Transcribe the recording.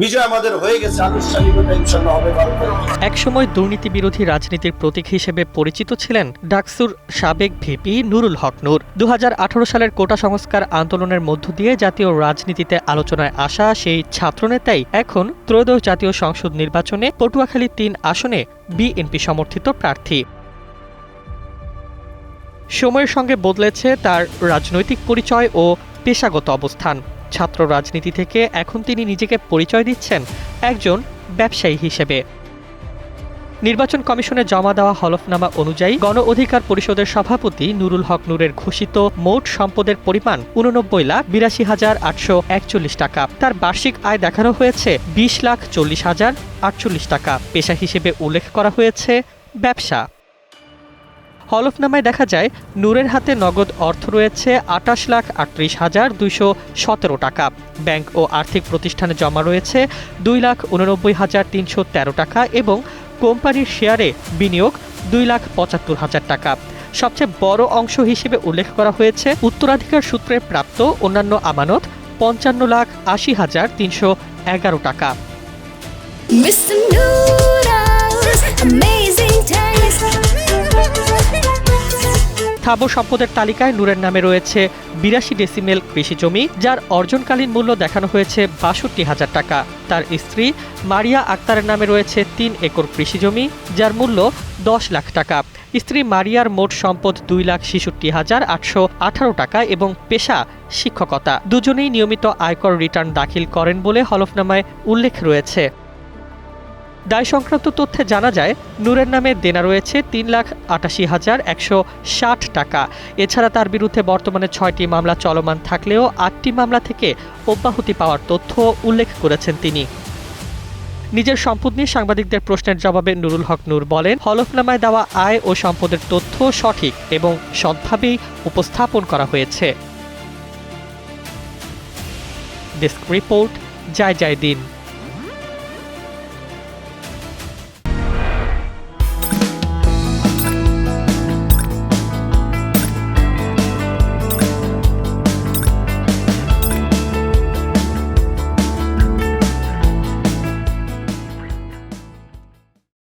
বিজয় আমাদের হয়ে গেছে, আনুষ্ঠানিকতা ইনশাআল্লাহ হবে ভালো করে। একসময় দুর্নীতি বিরোধী রাজনীতির প্রতীক হিসেবে পরিচিত ছিলেন ডাকসুর সাবেক ভিপি নুরুল হক নূর। 2018 সালের কোটা সংস্কার আন্দোলনের মধ্য দিয়ে জাতীয় রাজনীতিতে আলোচনায় আসা সেই ছাত্রনেতাই এখন ত্রয়োদশ জাতীয় সংসদ নির্বাচনে পটুয়াখালী 3 আসনে বিএনপি সমর্থিত প্রার্থী। সময়ের সঙ্গে বদলেছে তার রাজনৈতিক পরিচয় ও পেশাগত অবস্থান। ছাত্র রাজনীতি থেকে এখন তিনি নিজেকে পরিচয় দিচ্ছেন একজন ব্যবসায়ী হিসেবে। নির্বাচন কমিশনে জমা দেওয়া হলফনামা অনুযায়ী গণ অধিকার পরিষদের সভাপতি নুরুল হক নূরের ঘোষিত মোট সম্পদের পরিমাণ 89,82,841 টাকা। তার বার্ষিক আয় দেখানো হয়েছে 20,40,048 টাকা। পেশা হিসেবে উল্লেখ করা হয়েছে ব্যবসা। হলফনামায় দেখা যায় নূরের হাতে নগদ অর্থ রয়েছে 28,38,217 টাকা। ব্যাংক ও আর্থিক প্রতিষ্ঠানে জমা রয়েছে 2,89,313 টাকা এবং কোম্পানির শেয়ারে বিনিয়োগ 2,75,000 টাকা। সবচেয়ে বড় অংশ হিসেবে উল্লেখ করা হয়েছে উত্তরাধিকার সূত্রে প্রাপ্ত অন্যান্য আমানত 55,80,311 টাকা। Mr. Noodles, amazing taste. স্থাবর সম্পদের তালিকায় নূরের নামে রয়েছে 82 ডেসিমেল কৃষি জমি, যার অর্জনকালীন মূল্য দেখানো হয়েছে 62,000 টাকা। তার স্ত্রী মারিয়া আক্তারের নামে রয়েছে 3 একর কৃষি জমি, যার মূল্য 10 লাখ টাকা। স্ত্রী মারিয়ার মোট সম্পদ 2,66,818 টাকা এবং পেশা শিক্ষকতা। দুজনেই নিয়মিত আয়কর রিটার্ন দাখিল করেন বলে হলফনামায় উল্লেখ রয়েছে। দায় সংক্রান্ত তথ্যে জানা যায় নূরের নামে দেনা রয়েছে 3,88,160 টাকা। এছাড়া তার বিরুদ্ধে বর্তমানে 6টি মামলা চলমান থাকলেও 8টি মামলা থেকে অব্যাহতি পাওয়ার তথ্য উল্লেখ করেছেন তিনি। নিজের সম্পদ নিয়ে সাংবাদিকদের প্রশ্নের জবাবে নুরুল হক নূর বলেন, হলফনামায় দেওয়া আয় ও সম্পদের তথ্য সঠিক এবং সৎভাবেই উপস্থাপন করা হয়েছে। ডেস্ক রিপোর্ট, জয় জয় দিন।